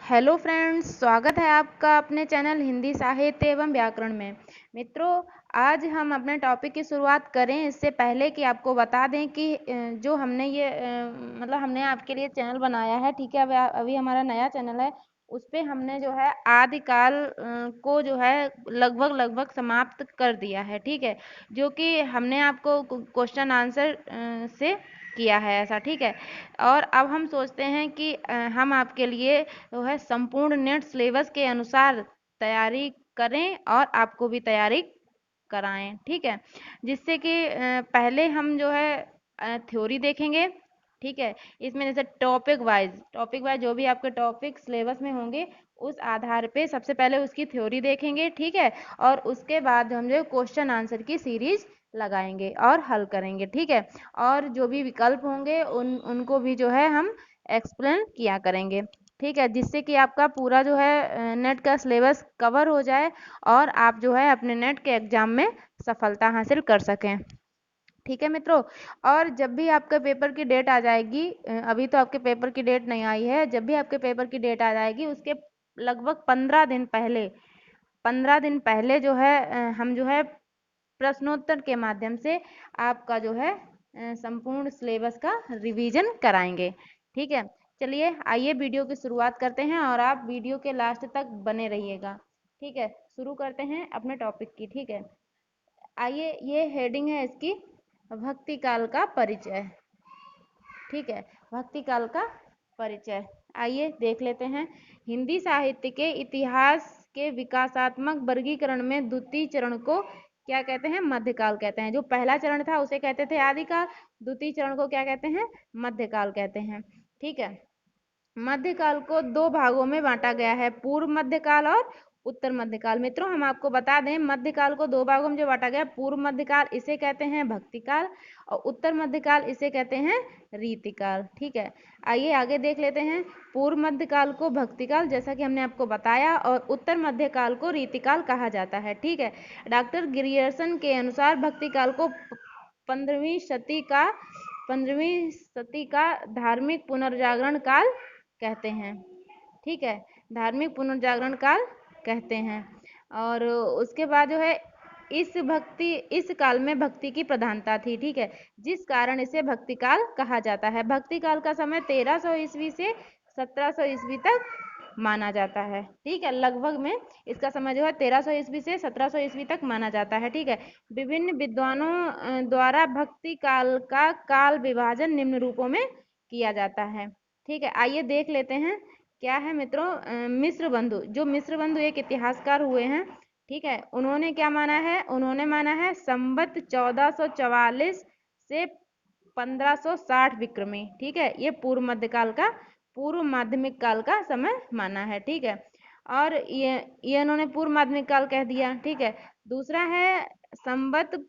Hello friends, स्वागत है आपका अपने चैनल हिंदी साहित्य एवं व्याकरण में। मित्रों, आज हम अपने टॉपिक की शुरुआत करें इससे पहले कि आपको बता दें कि जो हमने ये मतलब हमने आपके लिए चैनल बनाया है, ठीक है। अभी हमारा नया चैनल है, उस पे हमने जो है आदिकाल को जो है लगभग समाप्त कर दिया है, ठीक है। जो कि हमने आपको क्वेश्चन आंसर से किया है ऐसा, ठीक है। और अब हम सोचते हैं कि हम आपके लिए जो है संपूर्ण नेट सिलेबस के अनुसार तैयारी करें और आपको भी तैयारी कराएं, ठीक है। जिससे कि पहले हम जो है थ्योरी देखेंगे, ठीक है। इसमें जैसे टॉपिक वाइज जो भी आपके टॉपिक सिलेबस में होंगे उस आधार पे सबसे पहले उसकी थ्योरी देखेंगे, ठीक है। और उसके बाद हम जो क्वेश्चन आंसर की सीरीज लगाएंगे और हल करेंगे, ठीक है। और जो भी विकल्प होंगे उनको भी जो है हम एक्सप्लेन किया करेंगे, ठीक है। जिससे कि आपका पूरा जो है नेट का सिलेबस कवर हो जाए और आप जो है अपने नेट के एग्जाम में सफलता हासिल कर सकें, ठीक है मित्रों। और जब भी आपका पेपर की डेट आ जाएगी, अभी तो आपके पेपर की डेट नहीं आई है, जब भी आपके पेपर की डेट आ जाएगी उसके लगभग 15 दिन पहले जो है हम जो है प्रश्नोत्तर के माध्यम से आपका जो है संपूर्ण सिलेबस का रिवीजन कराएंगे, ठीक है। चलिए आइए वीडियो की शुरुआत करते हैं और आप वीडियो के लास्ट तक बने रहिएगा, ठीक है। शुरू करते हैं अपने टॉपिक की, ठीक है। आइए, ये हेडिंग है इसकी, भक्ति काल का परिचय, ठीक है। भक्ति काल का परिचय, आइए देख लेते हैं। हिंदी साहित्य के इतिहास के विकासात्मक वर्गीकरण में द्वितीय चरण को क्या कहते हैं? मध्यकाल कहते हैं। जो पहला चरण था उसे कहते थे आदिकाल, द्वितीय चरण को क्या कहते हैं? मध्यकाल कहते हैं, ठीक है। मध्यकाल को दो भागों में बांटा गया है, पूर्व मध्यकाल और उत्तर मध्यकाल। मित्रों, हम आपको बता दें मध्यकाल को दो भागों में जो बांटा गया, पूर्व मध्यकाल इसे कहते हैं भक्तिकाल और उत्तर मध्यकाल इसे कहते हैं रीतिकाल, ठीक है। आइए आगे देख लेते हैं। पूर्व मध्यकाल को भक्तिकाल जैसा कि हमने आपको बताया और उत्तर मध्यकाल को रीतिकाल कहा जाता है, ठीक है। डॉक्टर ग्रियर्सन के अनुसार भक्तिकाल को 15वीं सदी का धार्मिक पुनर्जागरण काल कहते हैं, ठीक है। धार्मिक पुनर्जागरण काल कहते हैं। और उसके बाद जो है इस काल में भक्ति की प्रधानता थी, ठीक है। जिस कारण इसे भक्ति काल कहा जाता है। भक्ति काल का समय 1300 ईस्वी से 1700 ईस्वी तक माना जाता है, ठीक है। लगभग में इसका समय जो है 1300 ईस्वी से 1700 ईस्वी तक माना जाता है, ठीक है। विभिन्न विद्वानों द्वारा भक्ति काल का काल विभाजन निम्न रूपों में किया जाता है, ठीक है। आइए देख लेते हैं क्या है मित्रों। मिश्र बंधु, जो मिश्र बंधु एक इतिहासकार हुए हैं, ठीक है। उन्होंने क्या माना है? उन्होंने माना है संवत 1444 से 1560 विक्रमी, ठीक है। ये पूर्व माध्यमिक काल का समय माना है, ठीक है। और ये उन्होंने पूर्व माध्यमिक काल कह दिया, ठीक है। दूसरा है संवत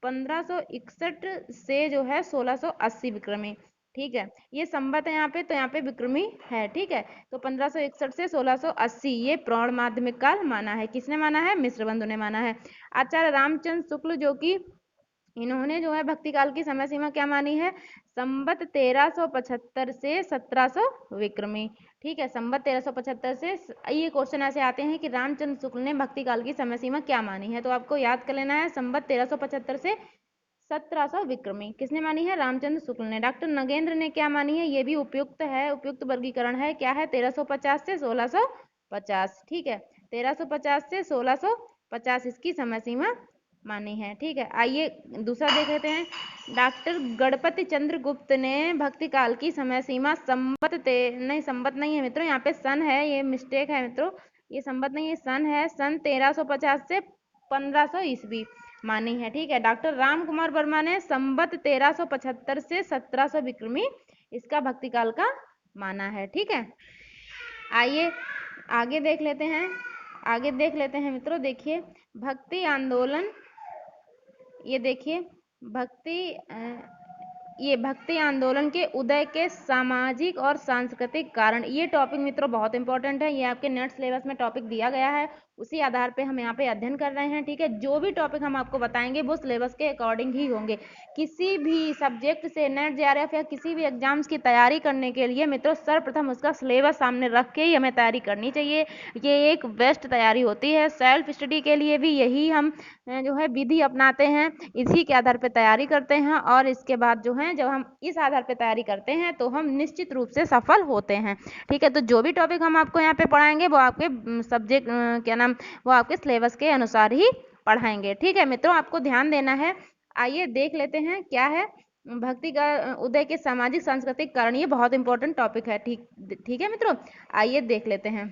1561 से जो है 1680 विक्रमी, ठीक है। ये संवत है यहाँ पे, तो यहाँ पे विक्रमी है, ठीक है। तो 1561 से 1680 ये प्रौढ़ माध्यमिक काल माना है। किसने माना है? मिश्र बंधु ने माना है। आचार्य रामचंद्र शुक्ल, जो कि इन्होंने जो है भक्ति काल की समय सीमा क्या मानी है? संवत 1375 से 1700 विक्रमी, ठीक है। संवत 1375 से ये क्वेश्चन ऐसे आते हैं कि रामचंद्र शुक्ल ने भक्ति काल की समय सीमा क्या मानी है, तो आपको याद कर लेना है संवत 1375 से 1700 विक्रमी किसने मानी है? रामचंद्र शुक्ल ने। डॉक्टर नगेंद्र ने क्या मानी है? ये भी उपयुक्त है, उपयुक्त वर्गीकरण है। क्या है? 1350 से 1650, ठीक है। 1350 से 1650 इसकी समय सीमा मानी है, ठीक है। आइए दूसरा देख लेते हैं। डॉक्टर गणपति चंद्र गुप्त ने भक्ति काल की समय सीमा नहीं, संवत नहीं है मित्रों, यहाँ पे सन है, ये मिस्टेक है मित्रों। ये संवत नहीं है, सन है। सन 1350 से 1500 ईस्वी मानी है, ठीक है। डॉक्टर राम कुमार वर्मा ने संवत 1375 से 1700 विक्रमी इसका भक्ति काल का माना है, ठीक है। आइए आगे देख लेते हैं मित्रों। देखिए भक्ति आंदोलन, ये देखिए भक्ति ये भक्ति आंदोलन के उदय के सामाजिक और सांस्कृतिक कारण, ये टॉपिक मित्रों बहुत इंपॉर्टेंट है। ये आपके नेट सिलेबस में टॉपिक दिया गया है, उसी आधार पे हम यहाँ पे अध्ययन कर रहे हैं। ठीक है, जो भी टॉपिक हम आपको बताएंगे वो सिलेबस के अकॉर्डिंग ही होंगे। किसी भी सब्जेक्ट से नेट जेआरएफ या किसी भी एग्जाम्स की तैयारी करने के लिए मित्रों सर्वप्रथम उसका सिलेबस सामने रख के ही हमें तैयारी करनी चाहिए। ये एक बेस्ट तैयारी होती है। सेल्फ स्टडी के लिए भी यही हम जो है विधि अपनाते हैं, इसी के आधार पर तैयारी करते हैं, और इसके बाद जो है जब हम इस आधार पर तैयारी करते हैं तो हम निश्चित रूप से सफल होते हैं। ठीक है, तो जो भी टॉपिक हम आपको यहाँ पे पढ़ाएंगे वो आपके सब्जेक्ट क्या नाम वो आपके सिलेबस के अनुसार ही पढ़ाएंगे। ठीक है मित्रों, आपको ध्यान देना है। आइए देख लेते हैं क्या है भक्ति का उदय के सामाजिक सांस्कृतिक कारण। ये बहुत इंपॉर्टेंट टॉपिक है। ठीक है मित्रों, आइए देख लेते हैं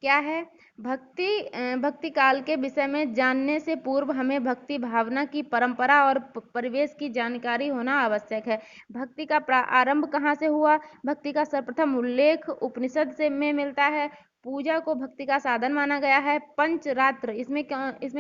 क्या है। भक्ति काल के विषय में जानने से पूर्व हमें भक्ति भावना की परंपरा और परिवेश की जानकारी होना आवश्यक है। भक्ति का प्रारंभ कहाँ से हुआ? भक्ति का सर्वप्रथम उल्लेख उपनिषद से में मिलता है। पूजा को भक्ति का साधन माना गया है। पंचरात्र, इसमें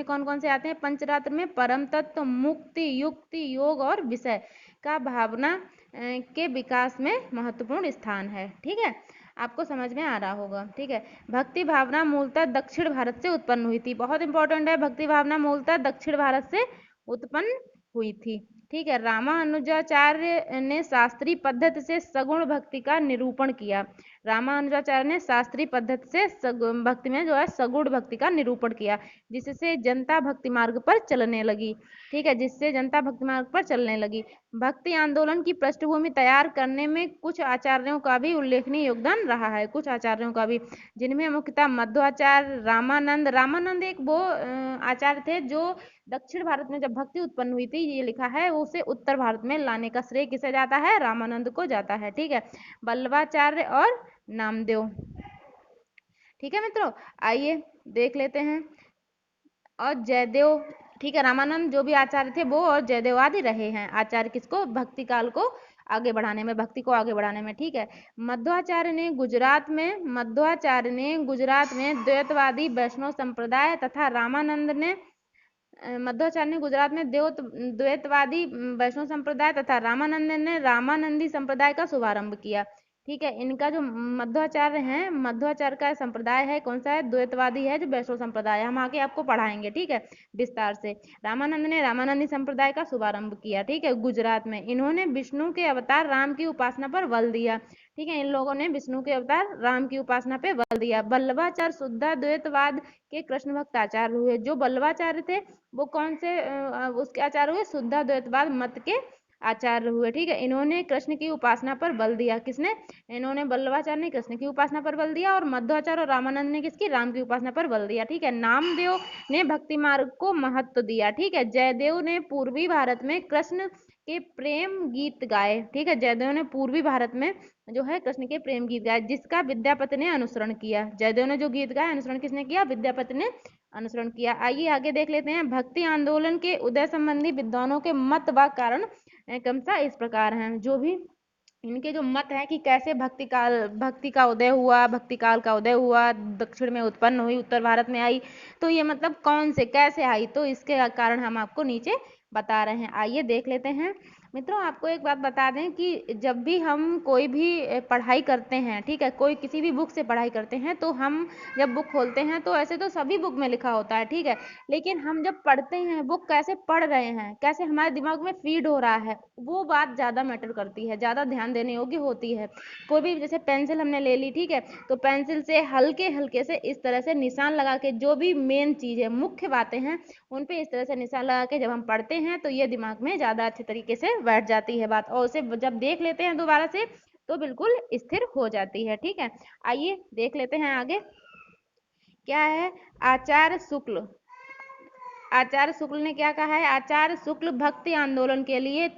कौन कौन से आते हैं? पंचरात्र में परम तत्व, मुक्ति, युक्ति, योग और विषय का भावना के विकास में महत्वपूर्ण स्थान है। ठीक है, आपको समझ में आ रहा होगा। ठीक है, भक्ति भावना मूलतः दक्षिण भारत से उत्पन्न हुई थी। बहुत इंपॉर्टेंट है, भक्ति भावना मूलतः दक्षिण भारत से उत्पन्न हुई थी। ठीक है, रामानुजाचार्य ने शास्त्रीय पद्धति से सगुण भक्ति का निरूपण किया। रामानुजाचार्य ने शास्त्रीय पद्धति से भक्ति में जो है सगुण भक्ति का निरूपण किया, जिससे जनता भक्ति मार्ग पर चलने लगी। ठीक है, जिससे जनता भक्ति मार्ग पर चलने लगी। भक्ति आंदोलन की पृष्ठभूमि तैयार करने में कुछ आचार्यों का भी उल्लेखनीय योगदान रहा है। कुछ आचार्यों का भी, जिनमें मुख्यतः मध्वाचार्य, रामानंद एक वो आचार्य थे जो दक्षिण भारत में जब भक्ति उत्पन्न हुई थी, ये लिखा है, उसे उत्तर भारत में लाने का श्रेय किसे जाता है? रामानंद को जाता है। ठीक है, वल्लभाचार्य और नामदेव। ठीक है मित्रों, आइए देख लेते हैं। और जयदेव, ठीक है, रामानंद जो भी आचार्य थे वो, और जयदेव आदि रहे हैं आचार्य किसको? भक्ति काल को आगे बढ़ाने में, भक्ति को आगे बढ़ाने में। ठीक है, मध्वाचार्य ने गुजरात में द्वैतवादी वैष्णव संप्रदाय तथा मध्वाचार्य ने गुजरात में द्वैतवादी वैष्णव संप्रदाय तथा रामानंद ने रामानंदी संप्रदाय का शुभारंभ किया। ठीक है, इनका जो मध्वाचार्य हैं, मध्वाचार्य का संप्रदाय है कौन सा है? द्वैतवादी है, जो वैष्णव संप्रदाय है। हम आगे आपको पढ़ाएंगे। ठीक है, विस्तार से। रामानंद ने रामानंदी संप्रदाय का शुभारंभ किया। ठीक है, गुजरात में। इन्होंने विष्णु के अवतार राम की उपासना पर बल दिया। ठीक है, इन लोगों ने विष्णु के अवतार राम की उपासना पे बल दिया। वल्लभाचार्य शुद्ध द्वैतवाद के कृष्ण भक्त आचार्य हुए। जो वल्लभाचार्य थे वो कौन से उसके आचार्य हुए? शुद्ध द्वैतवाद मत के आचार्य हुए। ठीक है, इन्होंने कृष्ण की उपासना पर बल दिया। किसने? इन्होंने, वल्लभाचार्य ने कृष्ण की उपासना पर बल दिया, और मध्वाचार्य और रामानंद ने किसकी? राम की उपासना पर बल दिया। ठीक है, नामदेव ने भक्ति मार्ग को महत्व दिया। ठीक है, जयदेव ने पूर्वी भारत में कृष्ण के प्रेम गीत गाए। ठीक है, जयदेव ने पूर्वी भारत में जो है कृष्ण के प्रेम गीत गाए, जिसका विद्यापति ने अनुसरण किया। जयदेव ने जो गीत गाए, अनुसरण किसने किया? विद्यापति ने अनुसरण किया। आइए आगे देख लेते हैं। भक्ति आंदोलन के उदय संबंधी विद्वानों के मत व कारण क्रमशः इस प्रकार हैं। जो भी इनके जो मत है कि कैसे भक्ति का उदय हुआ, भक्ति काल का उदय हुआ, दक्षिण में उत्पन्न हुई, उत्तर भारत में आई, तो ये मतलब कौन से कैसे आई, तो इसके कारण हम आपको नीचे बता रहे हैं। आइए देख लेते हैं। मित्रों, आपको एक बात बता दें कि जब भी हम कोई भी पढ़ाई करते हैं, ठीक है, कोई किसी भी बुक से पढ़ाई करते हैं, तो हम जब बुक खोलते हैं तो ऐसे तो सभी बुक में लिखा होता है। ठीक है, लेकिन हम जब पढ़ते हैं, बुक कैसे पढ़ रहे हैं, कैसे हमारे दिमाग में फीड हो रहा है, वो बात ज़्यादा मैटर करती है, ज़्यादा ध्यान देने योग्य होती है। कोई भी, जैसे पेंसिल हमने ले ली, ठीक है, तो पेंसिल से हल्के हल्के से इस तरह से निशान लगा के, जो भी मेन चीज़ है, मुख्य बातें हैं, उन पे इस तरह से निशान लगा के जब हम पढ़ते हैं तो ये दिमाग में ज़्यादा अच्छे तरीके से बैठ जाती है बात, और उसे जब देख लेते हैं दोबारा से तो बिल्कुल स्थिर हो जाती है। ठीक है, आइए देख लेते हैं आगे क्या है। आचार्य शुक्ल ने क्या कहा है? आचार्य शुक्ल भक्ति आंदोलन के लिए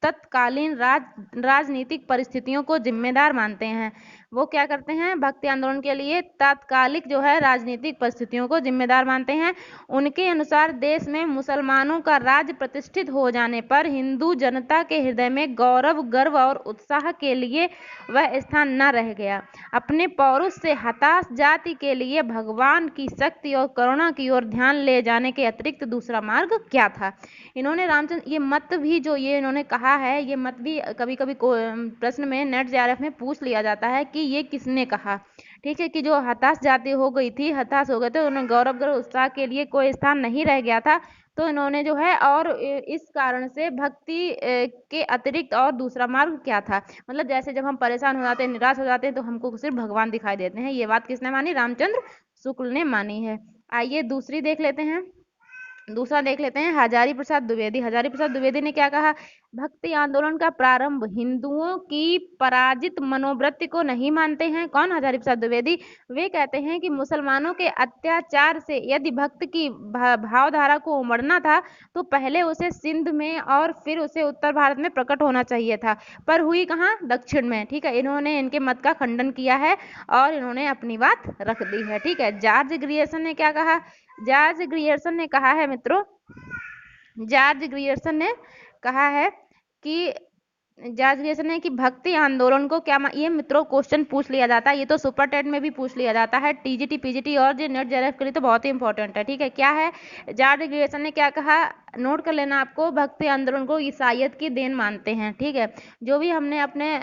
तत्कालीन राजनीतिक परिस्थितियों को जिम्मेदार मानते हैं। वो क्या करते हैं? भक्ति आंदोलन के लिए तात्कालिक जो है राजनीतिक परिस्थितियों को जिम्मेदार मानते हैं। उनके अनुसार देश में मुसलमानों का राज प्रतिष्ठित हो जाने पर हिंदू जनता के हृदय में गौरव, गर्व और उत्साह के लिए वह स्थान न रह गया। अपने पौरुष से हताश जाति के लिए भगवान की शक्ति और करुणा की ओर ध्यान ले जाने के अतिरिक्त दूसरा मार्ग क्या था? इन्होंने रामचंद्र, ये मत भी जो ये इन्होंने कहा कहा है, ये मत भी कभी कभी प्रश्न में नेट जेआरएफ में पूछ लिया जाता है कि ये किसने कहा। ठीक है, कि जो हताश जाति हो गई थी, हताश हो गए थे, उन्हें गौरव गर्व उत्साह के लिए कोई स्थान नहीं रह गया था, तो इन्होंने जो है और इस कारण से भक्ति के अतिरिक्त और दूसरा मार्ग क्या था। मतलब जैसे जब हम परेशान हो जाते हैं, निराश हो जाते हैं, तो हमको सिर्फ भगवान दिखाई देते हैं। ये बात किसने मानी? रामचंद्र शुक्ल ने मानी है। आइए दूसरी देख लेते हैं। दूसरा देख लेते हैं हजारी प्रसाद द्विवेदी। हजारी प्रसाद द्विवेदी ने क्या कहा? भक्ति आंदोलन का प्रारंभ हिंदुओं की पराजित मनोवृत्ति को नहीं मानते हैं। कौन? हजारी प्रसाद द्विवेदी। वे कहते हैं कि मुसलमानों के अत्याचार से यदि भक्त की भावधारा को उमड़ना था तो पहले उसे सिंध में और फिर उसे उत्तर भारत में प्रकट होना चाहिए था, पर हुई कहाँ? दक्षिण में। ठीक है, इन्होंने इनके मत का खंडन किया है और इन्होंने अपनी बात रख दी है। ठीक है, जॉर्ज ग्रियर्सन ने क्या कहा? जॉर्ज ग्रियर्सन ने कहा है मित्रों, जॉर्ज ग्रियर्सन ने कहा है कि जॉर्ज ग्रियर्सन ने कि भक्ति आंदोलन को क्या ये मित्रों क्वेश्चन पूछ लिया जाता है, ये तो सुपर टेट में भी पूछ लिया जाता है, टीजीटी पीजीटी और ये नेट जेआरएफ के लिए तो बहुत ही इंपॉर्टेंट है। ठीक है, क्या है? जॉर्ज ग्रियर्सन ने क्या कहा? नोट कर लेना आपको। भक्ति आंदोलन को ईसाइयत की देन मानते हैं। ठीक है, जो भी हमने अपने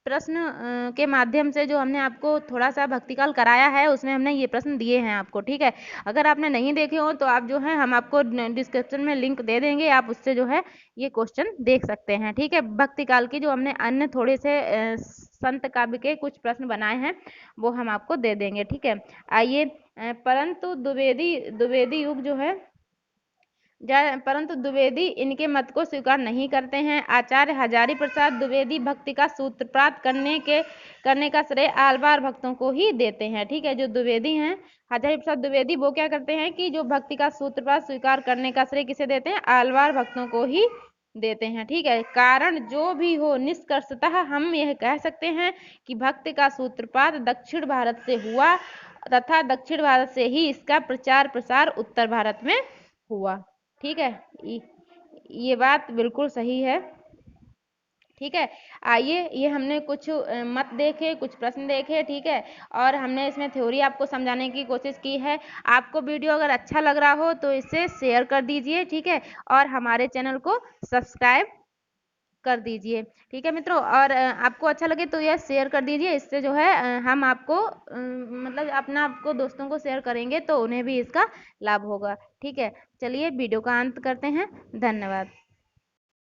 प्रश्न के माध्यम से जो हमने आपको थोड़ा सा भक्तिकाल कराया है, उसमें हमने ये प्रश्न दिए हैं आपको। ठीक है, अगर आपने नहीं देखे हो तो आप जो है हम आपको डिस्क्रिप्शन में लिंक दे देंगे, आप उससे जो है ये क्वेश्चन देख सकते हैं। ठीक है, भक्तिकाल की जो हमने अन्य थोड़े से संत काव्य के कुछ प्रश्न बनाए हैं वो हम आपको दे देंगे। ठीक है, आइए परंतु द्विवेदी युग जो है परंतु द्विवेदी इनके मत को स्वीकार नहीं करते हैं। आचार्य हजारी प्रसाद द्विवेदी भक्ति का सूत्रपात करने का श्रेय आलवार भक्तों को ही देते हैं। ठीक है, जो द्विवेदी हैं हजारी प्रसाद द्विवेदी, वो क्या करते हैं कि जो भक्ति का सूत्रपात स्वीकार करने का श्रेय किसे देते हैं? आलवार भक्तों को ही देते हैं। ठीक है, कारण जो भी हो निष्कर्षतः हम यह कह सकते हैं कि भक्ति का सूत्रपात दक्षिण भारत से हुआ तथा दक्षिण भारत से ही इसका प्रचार प्रसार उत्तर भारत में हुआ। ठीक है, ये बात बिल्कुल सही है। ठीक है, आइए ये हमने कुछ मत देखे, कुछ प्रश्न देखे। ठीक है, और हमने इसमें थ्योरी आपको समझाने की कोशिश की है। आपको वीडियो अगर अच्छा लग रहा हो तो इसे शेयर कर दीजिए। ठीक है, और हमारे चैनल को सब्सक्राइब कर दीजिए। ठीक है मित्रों, और आपको अच्छा लगे तो यह शेयर कर दीजिए। इससे जो है हम आपको मतलब अपना आपको दोस्तों को शेयर करेंगे तो उन्हें भी इसका लाभ होगा। ठीक है, चलिए वीडियो का अंत करते हैं। धन्यवाद।